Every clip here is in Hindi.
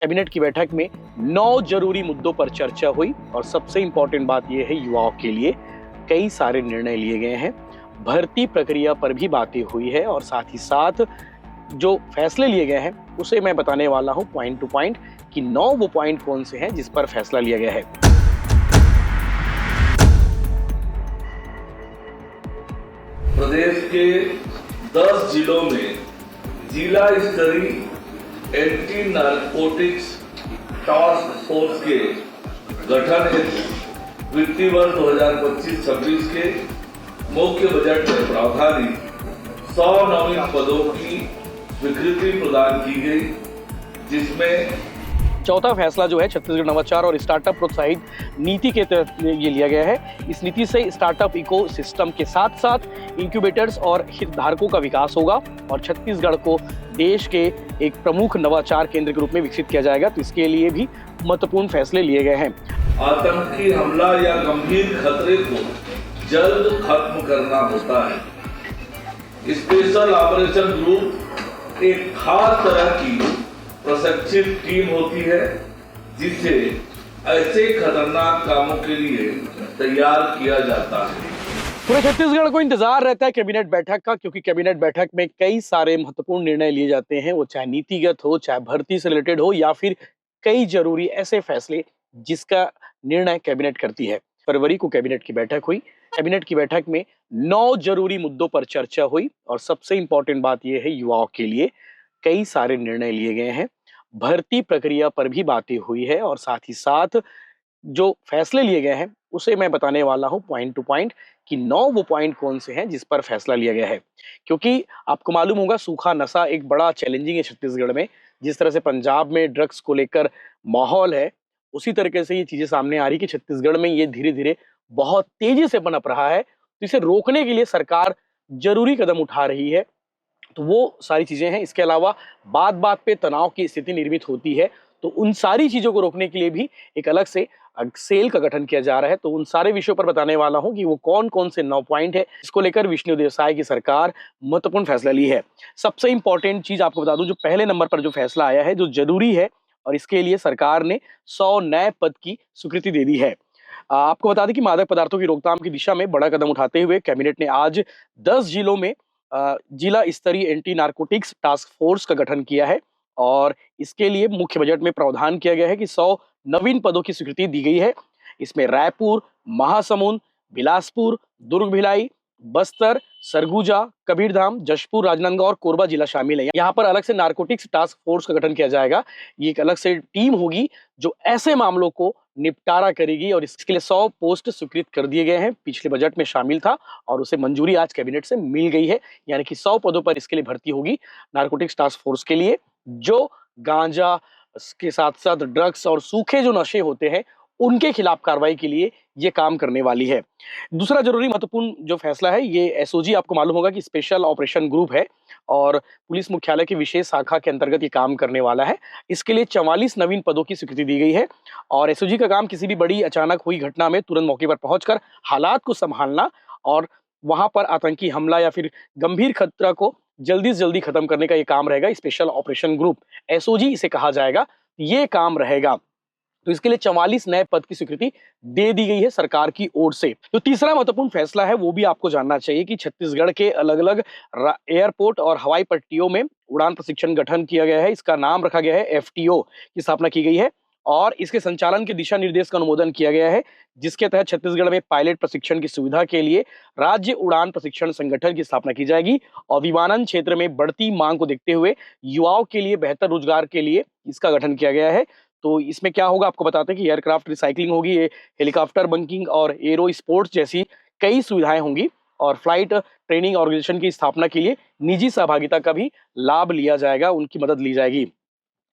कैबिनेट की बैठक में 9 जरूरी मुद्दों पर चर्चा हुई और सबसे इंपॉर्टेंट बात यह है युवाओं के लिए कई सारे निर्णय लिए गए हैं। भर्ती प्रक्रिया पर भी बातें हुई है और साथ ही साथ जो फैसले लिए गए हैं उसे मैं बताने वाला हूं पॉइंट टू पॉइंट कि 9 वो पॉइंट कौन से हैं जिस पर फैसला लिया गया है। प्रदेश के 10 जिलों में जिला स्तरीय एंटी नारकोटिक्स टास्क फोर्स के गठन हेतु वित्तीय वर्ष 2025-26 के मुख्य बजट में प्रावधानी 100 नवीन पदों की स्वीकृति प्रदान की गई, जिसमें चौथा फैसला जो है छत्तीसगढ़ नवाचार और स्टार्टअप प्रोत्साहित नीति के तहत ये लिया गया है। इस नीति से स्टार्टअप इको सिस्टम के साथ साथ इंक्यूबेटर्स और हितधारकों का विकास होगा और छत्तीसगढ़ को देश के एक प्रमुख नवाचार केंद्र के रूप में विकसित किया जाएगा। तो इसके लिए भी महत्वपूर्ण फैसले लिए गए हैं। आतंकी हमला या गंभीर खतरे को जल्द खत्म करना होता है। स्पेशल ऑपरेशन ग्रुप एक खास तरह की प्रशिक्षित टीम होती है जिसे ऐसे खतरनाक कामों के लिए तैयार किया जाता है। पूरे छत्तीसगढ़ को इंतजार रहता है कैबिनेट बैठक का, क्योंकि कैबिनेट बैठक में कई सारे महत्वपूर्ण निर्णय लिए जाते हैं, वो चाहे नीतिगत हो, चाहे भर्ती से रिलेटेड हो या फिर कई जरूरी ऐसे फैसले जिसका निर्णय कैबिनेट करती है। फरवरी को कैबिनेट की बैठक हुई। कैबिनेट की बैठक में 9 जरूरी मुद्दों पर चर्चा हुई और सबसे इंपॉर्टेंट बात यह है युवाओं के लिए कई सारे निर्णय लिए गए हैं। भर्ती प्रक्रिया पर भी बातें हुई है और साथ ही साथ जो फैसले लिए गए हैं उसे मैं बताने वाला हूं पॉइंट टू पॉइंट कि 9 वो पॉइंट कौन से हैं जिस पर फैसला लिया गया है। क्योंकि आपको मालूम होगा सूखा नशा एक बड़ा चैलेंजिंग है छत्तीसगढ़ में। जिस तरह से पंजाब में ड्रग्स को लेकर माहौल है, उसी तरीके से ये चीजें सामने आ रही कि छत्तीसगढ़ में ये धीरे धीरे बहुत तेजी से पनप रहा है। तो इसे रोकने के लिए सरकार जरूरी कदम उठा रही है। तो वो सारी चीजें हैं। इसके अलावा बात बात पे तनाव की स्थिति निर्मित होती है, तो उन सारी चीजों को रोकने के लिए भी एक अलग से सेल का गठन किया जा रहा है। तो उन सारे विषयों पर बताने वाला हूं कि वो कौन कौन से 9 पॉइंट है। इसको लेकर विष्णुदेव साय की सरकार महत्वपूर्ण फैसला ली है। सबसे इंपॉर्टेंट चीज आपको बता दूं, जो पहले नंबर पर जो फैसला आया है, जो जरूरी है और इसके लिए सरकार ने 100 नए पद की स्वीकृति दे दी है। आपको बता दें कि मादक पदार्थों की रोकथाम की दिशा में बड़ा कदम उठाते हुए कैबिनेट ने आज 10 जिलों में जिला स्तरीय एंटी नारकोटिक्स टास्क फोर्स का गठन किया है और इसके लिए मुख्य बजट में प्रावधान किया गया है कि 100 नवीन पदों की स्वीकृति दी गई है। इसमें रायपुर, महासमुंद, बिलासपुर, दुर्ग भिलाई, बस्तर, सरगुजा, कबीरधाम, जशपुर, राजनांदगांव और कोरबा जिला शामिल है। यहाँ पर अलग से नारकोटिक्स टास्क फोर्स का गठन किया जाएगा। ये एक अलग से टीम होगी जो ऐसे मामलों को निपटारा करेगी और इसके लिए 100 पोस्ट स्वीकृत कर दिए गए हैं। पिछले बजट में शामिल था और उसे मंजूरी आज कैबिनेट से मिल गई है। यानी कि 100 पदों पर इसके लिए भर्ती होगी नारकोटिक्स टास्क फोर्स के लिए, जो गांजा के साथ साथ ड्रग्स और सूखे जो नशे होते हैं उनके खिलाफ कार्रवाई के लिए ये काम करने वाली है। दूसरा जरूरी महत्वपूर्ण जो फैसला है, ये एसओजी आपको मालूम होगा कि स्पेशल ऑपरेशन ग्रुप है और पुलिस मुख्यालय की विशेष शाखा के अंतर्गत ये काम करने वाला है। इसके लिए 44 नवीन पदों की स्वीकृति दी गई है और एसओजी का काम किसी भी बड़ी अचानक हुई घटना में तुरंत मौके पर पहुंचकर हालात को संभालना और वहां पर आतंकी हमला या फिर गंभीर खतरा को जल्दी से जल्दी खत्म करने का ये काम रहेगा। स्पेशल ऑपरेशन ग्रुप एसओजी इसे कहा जाएगा, ये काम रहेगा। तो इसके लिए 44 नए पद की स्वीकृति दे दी गई है सरकार की ओर से। तो तीसरा महत्वपूर्ण फैसला है, वो भी आपको जानना चाहिए कि छत्तीसगढ़ के अलग अलग एयरपोर्ट और हवाई पट्टियों में उड़ान प्रशिक्षण गठन किया गया है। इसका नाम रखा गया है एफटीओ की स्थापना की गई है और इसके संचालन के दिशा निर्देश का अनुमोदन किया गया है, जिसके तहत छत्तीसगढ़ में पायलट प्रशिक्षण की सुविधा के लिए राज्य उड़ान प्रशिक्षण संगठन की स्थापना की जाएगी और विमानन क्षेत्र में बढ़ती मांग को देखते हुए युवाओं के लिए बेहतर रोजगार के लिए इसका गठन किया गया है। तो इसमें क्या होगा आपको बताते हैं कि एयरक्राफ्ट रिसाइकलिंग होगी, हेलीकॉप्टर बंकिंग और एरो स्पोर्ट्स जैसी कई सुविधाएं होंगी और फ्लाइट ट्रेनिंग ऑर्गेनाइजेशन की स्थापना के लिए निजी सहभागिता का भी लाभ लिया जाएगा, उनकी मदद ली जाएगी।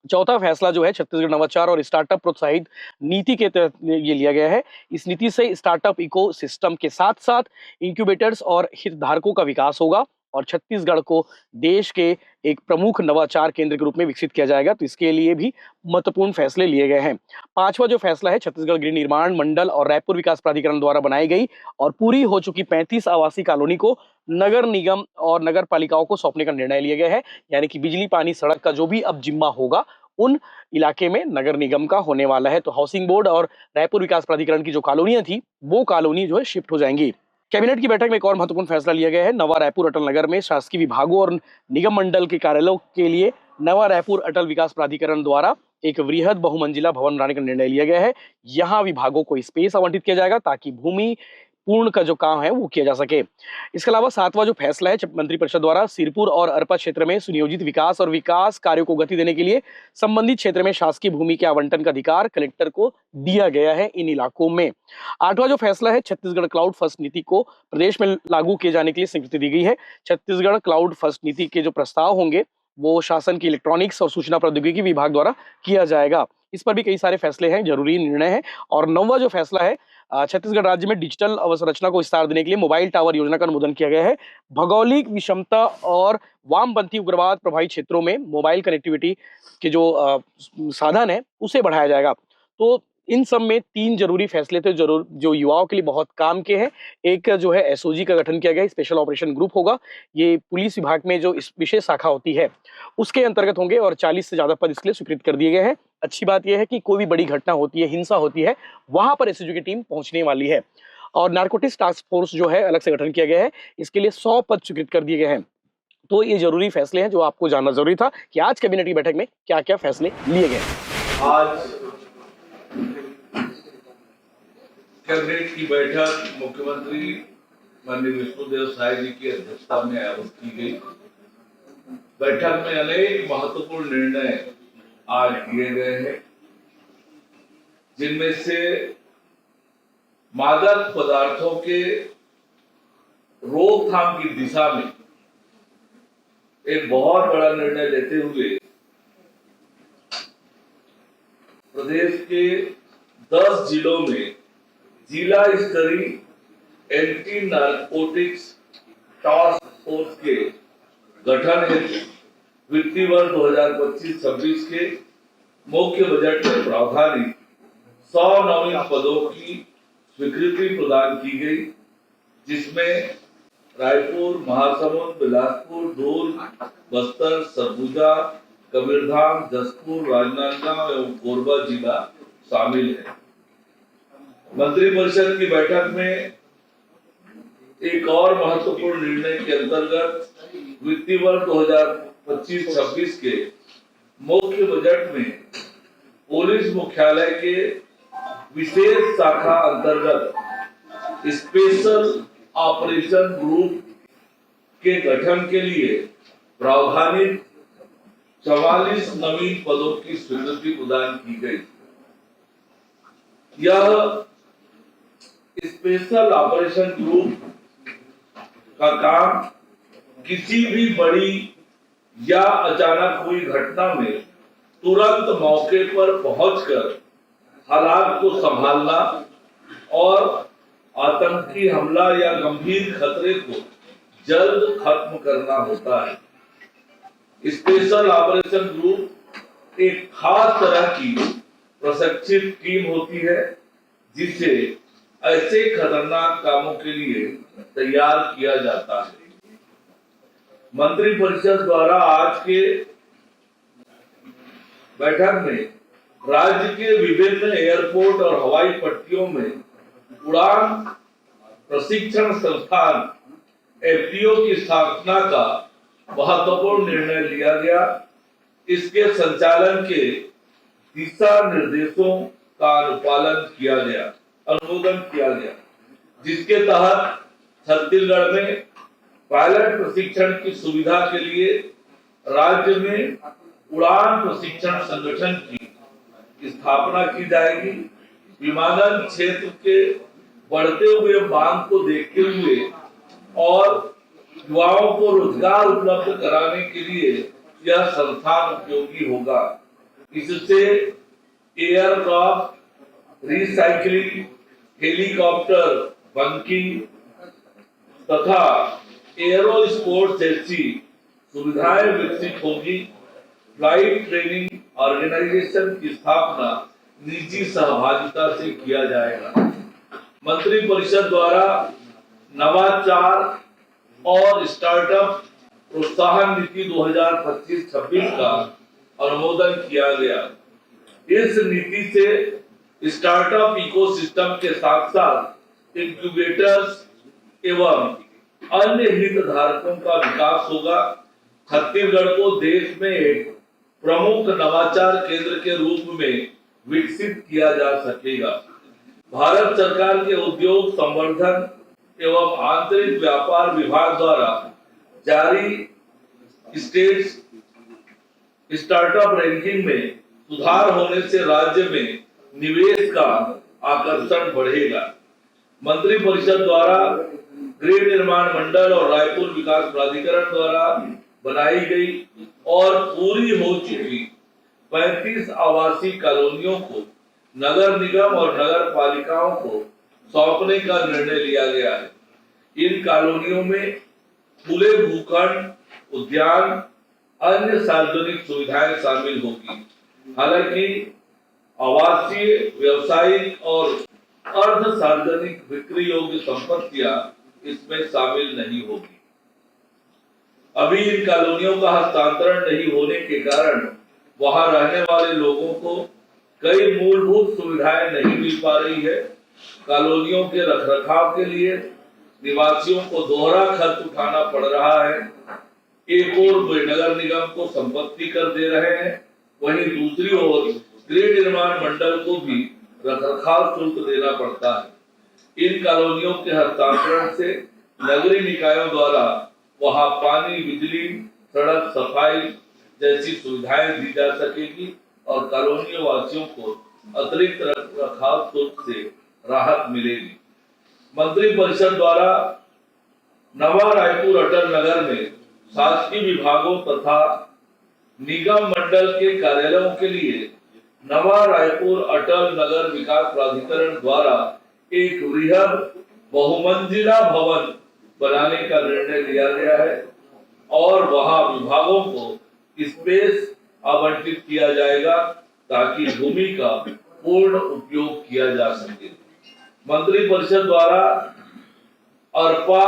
चौथा फैसला जो है छत्तीसगढ़ नवाचार और स्टार्टअप प्रोत्साहित नीति के तहत ये लिया गया है। इस नीति से स्टार्टअप इको सिस्टम के साथ साथ इंक्यूबेटर्स और हितधारकों का विकास होगा और छत्तीसगढ़ को देश के एक प्रमुख नवाचार केंद्र के रूप में विकसित किया जाएगा। तो इसके लिए भी महत्वपूर्ण फैसले लिए गए हैं। पांचवा जो फैसला है, छत्तीसगढ़ गृह निर्माण मंडल और रायपुर विकास प्राधिकरण द्वारा बनाई गई और पूरी हो चुकी 35 आवासीय कॉलोनी को नगर निगम और नगर पालिकाओं को सौंपने का निर्णय लिया गया है। यानी कि बिजली, पानी, सड़क का जो भी अब जिम्मा होगा उन इलाके में नगर निगम का होने वाला है। तो हाउसिंग बोर्ड और रायपुर विकास प्राधिकरण की जो कॉलोनियां थी, वो कॉलोनी जो है शिफ्ट हो जाएंगी। कैबिनेट की बैठक में एक और महत्वपूर्ण फैसला लिया गया है। नवा रायपुर अटल नगर में शासकीय विभागों और निगम मंडल के कार्यालयों के लिए नवा रायपुर अटल विकास प्राधिकरण द्वारा एक वृहद बहुमंजिला भवन बनाने का निर्णय लिया गया है। यहाँ विभागों को स्पेस आवंटित किया जाएगा ताकि भूमि पूर्ण का जो काम है वो किया जा सके। इसके अलावा 7वां जो फैसला है मंत्रिपरिषद द्वारा सिरपुर और अरपा क्षेत्र में सुनियोजित विकास और विकास कार्यों को गति देने के लिए संबंधित क्षेत्र में शासकीय भूमि के आवंटन का अधिकार कलेक्टर को दिया गया है इन इलाकों में। 8वां जो फैसला है छत्तीसगढ़ क्लाउड फर्स्ट नीति को प्रदेश में लागू किए जाने के लिए स्वीकृति दी गई है। छत्तीसगढ़ क्लाउड फर्स्ट नीति के जो प्रस्ताव होंगे वो शासन की इलेक्ट्रॉनिक्स और सूचना प्रौद्योगिकी विभाग द्वारा किया जाएगा। इस पर भी कई सारे फैसले हैं, जरूरी निर्णय है। और 9वां जो फैसला है छत्तीसगढ़ राज्य में डिजिटल अवसंरचना को विस्तार देने के लिए मोबाइल टावर योजना का अनुमोदन किया गया है। भौगोलिक विषमता और वामपंथी उग्रवाद प्रभावित क्षेत्रों में मोबाइल कनेक्टिविटी के जो साधन है उसे बढ़ाया जाएगा। तो इन सब में 3 जरूरी फैसले थे जो युवाओं के लिए बहुत काम के हैं। एक जो है एसओजी का गठन किया गया, स्पेशल ऑपरेशन ग्रुप होगा। ये पुलिस विभाग में जो इस विशेष शाखा होती है उसके अंतर्गत होंगे और 40 से ज्यादा पद इसके लिए स्वीकृत कर दिए गए हैं। अच्छी बात यह है कि कोई भी बड़ी घटना होती है, हिंसा होती है, वहां पर एसओजी की टीम पहुंचने वाली है। और नारकोटिक्स टास्क फोर्स जो है अलग से गठन किया गया है, इसके लिए 100 पद स्वीकृत कर दिए गए हैं। तो ये जरूरी फैसले हैं जो आपको जानना जरूरी था कि आज कैबिनेट की बैठक में क्या क्या फैसले लिए गए। आज कैबिनेट की बैठक मुख्यमंत्री माननीय विष्णुदेव साय जी की अध्यक्षता में आयोजित की गई। बैठक में अनेक महत्वपूर्ण निर्णय आज लिए गए हैं, जिनमें से मादक पदार्थों के रोकथाम की दिशा में एक बहुत बड़ा निर्णय लेते हुए प्रदेश के 10 जिलों में जिला स्तरीय एंटी नारकोटिक्स टास्क फोर्स के गठन हेतु वित्तीय वर्ष 2025-26 के मुख्य बजट में प्रावधानित 100 नवीन पदों की स्वीकृति प्रदान की गई, जिसमें रायपुर, महासमुंद, बिलासपुर, दुर्ग, बस्तर, सरगुजा, कबीरधाम, जसपुर, राजनांदगांव एवं कोरबा जिला शामिल है। मंत्रिपरिषद की बैठक में एक और महत्वपूर्ण निर्णय के अंतर्गत वित्तीय वर्ष 2025-26 के मुख्य बजट में पुलिस मुख्यालय के विशेष शाखा अंतर्गत स्पेशल ऑपरेशन ग्रुप के गठन के लिए प्रावधानित 44 नवीन पदों की स्वीकृति प्रदान की गई। यह स्पेशल ऑपरेशन ग्रुप का काम किसी भी बड़ी या अचानक हुई घटना में तुरंत मौके पर पहुंचकर हालात को संभालना और आतंकी हमला या गंभीर खतरे को जल्द खत्म करना होता है। स्पेशल ऑपरेशन ग्रुप एक खास तरह की प्रशिक्षित टीम होती है, जिसे ऐसे खतरनाक कामों के लिए तैयार किया जाता है। मंत्रिपरिषद द्वारा आज के बैठक में राज्य के विभिन्न एयरपोर्ट और हवाई पट्टियों में उड़ान प्रशिक्षण संस्थान एफटीओ की स्थापना का महत्वपूर्ण निर्णय लिया गया। इसके संचालन के दिशा निर्देशों का अनुमोदन किया गया, जिसके तहत छत्तीसगढ़ में पायलट प्रशिक्षण की सुविधा के लिए राज्य में उड़ान प्रशिक्षण संगठन की स्थापना की जाएगी। विमानन क्षेत्र के बढ़ते हुए मांग को देखते हुए और युवाओं को रोजगार उपलब्ध कराने के लिए यह संस्थान उपयोगी होगा। इससे एयरक्राफ्ट, रिसाइकलिंग, हेलीकॉप्टर बंकिंग तथा एरो स्पोर्ट्स जैसी सुविधाएं विकसित होगी। फ्लाइट ट्रेनिंग ऑर्गेनाइजेशन की स्थापना निजी सहभागिता से किया जाएगा। मंत्रिपरिषद द्वारा नवाचार और स्टार्टअप प्रोत्साहन नीति 2025-26 का अनुमोदन किया गया। इस नीति से स्टार्टअप इकोसिस्टम के साथ साथ इंक्यूबेटर्स एवं अन्य हितधारकों का विकास होगा। छत्तीसगढ़ को देश में एक प्रमुख नवाचार केंद्र के रूप में विकसित किया जा सकेगा। भारत सरकार के उद्योग संवर्धन एवं आंतरिक व्यापार विभाग द्वारा जारी स्टेट स्टार्टअप रैंकिंग में सुधार होने से राज्य में निवेश का आकर्षण बढ़ेगा। मंत्रिपरिषद द्वारा गृह निर्माण मंडल और रायपुर विकास प्राधिकरण द्वारा बनाई गई और पूरी हो चुकी 35 आवासीय कॉलोनियों को नगर निगम और नगर पालिकाओं को सौंपने का निर्णय लिया गया है। इन कॉलोनियों में खुले भूखंड, उद्यान, अन्य सार्वजनिक सुविधाएं शामिल होगी। हालांकि आवासीय, व्यावसायिक और अर्ध सार्वजनिक बिक्री योग्य संपत्तियां इसमें शामिल नहीं होगी। अभी इन कॉलोनियों का हस्तांतरण नहीं होने के कारण वहां रहने वाले लोगों को कई मूलभूत सुविधाएं नहीं मिल पा रही है। कॉलोनियों के रखरखाव के लिए निवासियों को दोहरा खर्च उठाना पड़ रहा है। एक ओर वे नगर निगम को संपत्ति कर दे रहे हैं, वहीं दूसरी ओर गृह निर्माण मंडल को भी रखरखाव शुल्क देना पड़ता है। इन कॉलोनियों के हस्तांतरण से नगरीय निकायों द्वारा वहां पानी, बिजली, सड़क, सफाई जैसी सुविधाएं दी जा सकेगी और कॉलोनी वासियों को अतिरिक्त रखरखाव शुल्क से राहत मिलेगी। मंत्रिपरिषद द्वारा नवा रायपुर अटल नगर में शासकीय विभागों तथा निगम मंडल के कार्यालयों के लिए नवा रायपुर अटल नगर विकास प्राधिकरण द्वारा एक वृहद बहुमंजिला भवन बनाने का निर्णय लिया गया है और वहां विभागों को स्पेस आवंटित किया जाएगा ताकि भूमि का पूर्ण उपयोग किया जा सके। मंत्रिपरिषद द्वारा अरपा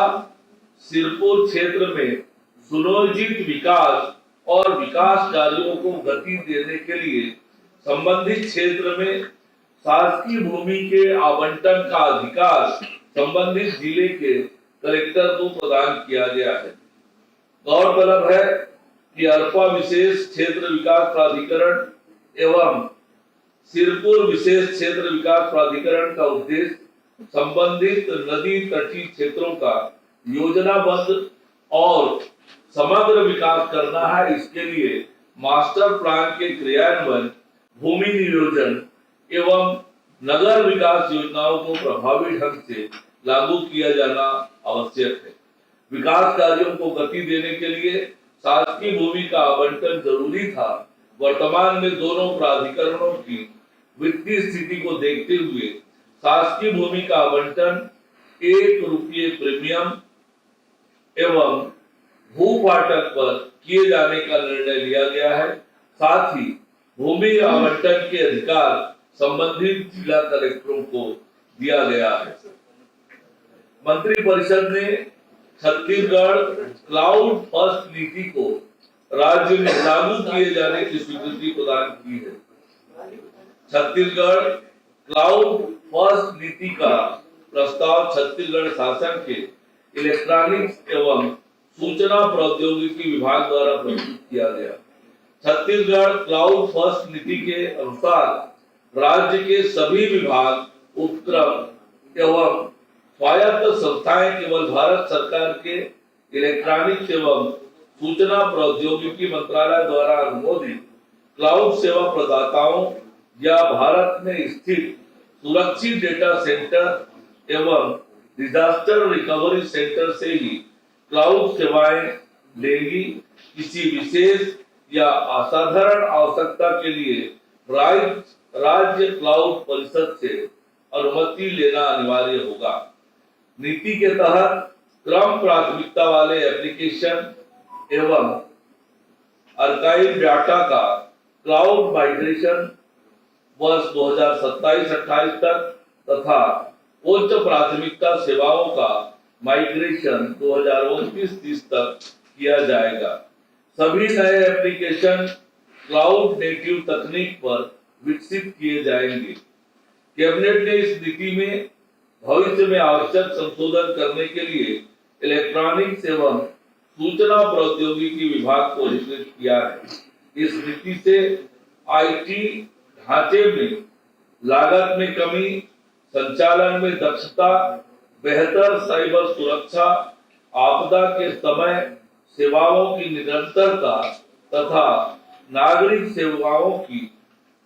सिरपुर क्षेत्र में सुनियोजित विकास और विकास कार्यों को गति देने के लिए संबंधित क्षेत्र में शासकीय भूमि के आवंटन का अधिकार संबंधित जिले के कलेक्टर को प्रदान किया गया है। गौरतलब है कि अरपा विशेष क्षेत्र विकास प्राधिकरण एवं सिरपुर विशेष क्षेत्र विकास प्राधिकरण का उद्देश्य संबंधित नदी तटीय क्षेत्रों का योजनाबद्ध और समग्र विकास करना है। इसके लिए मास्टर प्लान के क्रियान्वयन, भूमि नियोजन एवं नगर विकास योजनाओं को प्रभावी ढंग से लागू किया जाना आवश्यक है। विकास कार्यों को गति देने के लिए शासकीय भूमि का आवंटन जरूरी था। वर्तमान में दोनों प्राधिकरणों की वित्तीय स्थिति को देखते हुए शासकीय भूमि का आवंटन 1 रुपये प्रीमियम एवं भूपाटक पर किए जाने का निर्णय लिया गया है। साथ ही भूमि आवंटन के अधिकार संबंधित जिला कलेक्टरों को दिया गया है। मंत्रिपरिषद ने छत्तीसगढ़ क्लाउड फर्स्ट नीति को राज्य में लागू किए जाने की स्वीकृति प्रदान की है। छत्तीसगढ़ क्लाउड फर्स्ट नीति का प्रस्ताव छत्तीसगढ़ शासन के इलेक्ट्रॉनिक्स एवं सूचना प्रौद्योगिकी विभाग द्वारा प्रस्तुत किया गया। छत्तीसगढ़ क्लाउड फर्स्ट नीति के अनुसार राज्य के सभी विभाग, उपक्रम एवं स्वायत्त संस्थाएं केवल भारत सरकार के इलेक्ट्रॉनिक्स एवं सूचना प्रौद्योगिकी मंत्रालय द्वारा अनुमोदित क्लाउड सेवा प्रदाताओं या भारत में स्थित सुरक्षित डेटा सेंटर एवं डिजास्टर रिकवरी सेंटर से ही क्लाउड सेवाएं लेंगी। किसी विशेष या असाधारण आवश्यकता के लिए राज्य क्लाउड परिषद से अनुमति लेना अनिवार्य होगा। नीति के तहत क्रम प्राथमिकता वाले एप्लीकेशन एवं आर्काइव डाटा का क्लाउड माइग्रेशन वर्ष 2027-28 तक तथा उच्च प्राथमिकता सेवाओं का माइग्रेशन 2029-30 तक किया जाएगा। सभी नए एप्लीकेशन क्लाउड नेटिव तकनीक पर विकसित किए जाएंगे। कैबिनेट ने इस नीति में भविष्य में आवश्यक संशोधन करने के लिए इलेक्ट्रॉनिक्स एवं सूचना प्रौद्योगिकी विभाग को अधिकृत किया है। इस नीति से आईटी ढांचे में लागत में कमी, संचालन में दक्षता, बेहतर साइबर सुरक्षा, आपदा के समय सेवाओं की निरंतरता तथा नागरिक सेवाओं की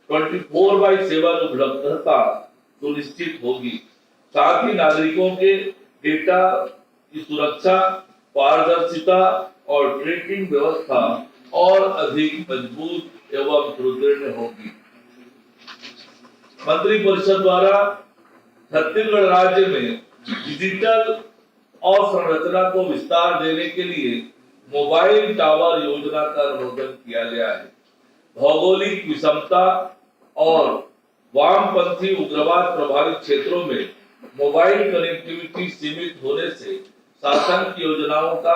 24/7 उपलब्धता सुनिश्चित होगी। साथ ही नागरिकों के डेटा की सुरक्षा, पारदर्शिता और ट्रैकिंग व्यवस्था और अधिक मजबूत एवं सुदृढ़ होगी। मंत्रिपरिषद द्वारा छत्तीसगढ़ राज्य में डिजिटल अवसंरचना को विस्तार देने के लिए मोबाइल टावर योजना का अनुमोदन किया गया है। भौगोलिक विषमता और वामपंथी उग्रवाद प्रभावित क्षेत्रों में मोबाइल कनेक्टिविटी सीमित होने से शासन की योजनाओं का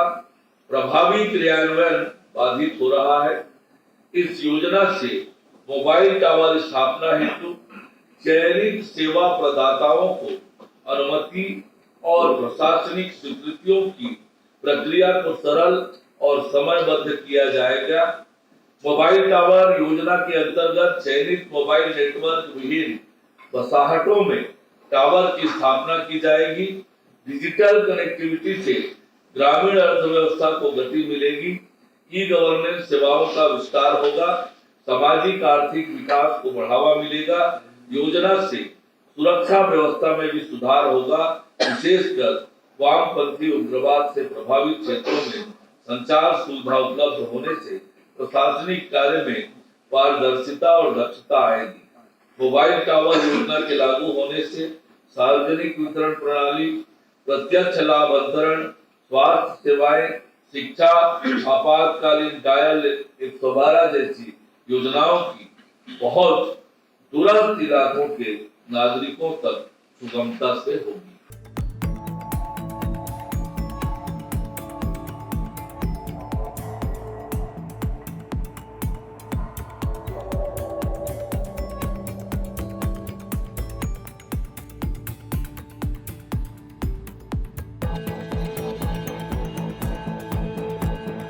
प्रभावी क्रियान्वयन बाधित हो रहा है। इस योजना से मोबाइल टावर स्थापना हेतु चयनित सेवा प्रदाताओं को अनुमति और प्रशासनिक स्वीकृतियों की प्रक्रिया को सरल और समयबद्ध किया जाएगा। मोबाइल टावर योजना के अंतर्गत चयनित मोबाइल नेटवर्क विहीन बसाहटों में टावर की स्थापना की जाएगी। डिजिटल कनेक्टिविटी से ग्रामीण अर्थव्यवस्था को गति मिलेगी, ई गवर्नेंस सेवाओं का विस्तार होगा, सामाजिक आर्थिक विकास को बढ़ावा मिलेगा। योजना से सुरक्षा व्यवस्था में भी सुधार होगा, विशेषकर वामपंथी उग्रवाद से प्रभावित क्षेत्रों में संचार सुविधा उपलब्ध होने से प्रशासनिक कार्य में पारदर्शिता और दक्षता आएगी। मोबाइल टावर योजना के लागू होने से सार्वजनिक वितरण प्रणाली, प्रत्यक्ष लाभ अंतरण, स्वास्थ्य सेवाएं, शिक्षा, आपातकालीन डायल 112 जैसी योजनाओं की पहुंच तुरंत इलाकों के नागरिकों तक सुगमता से होगी।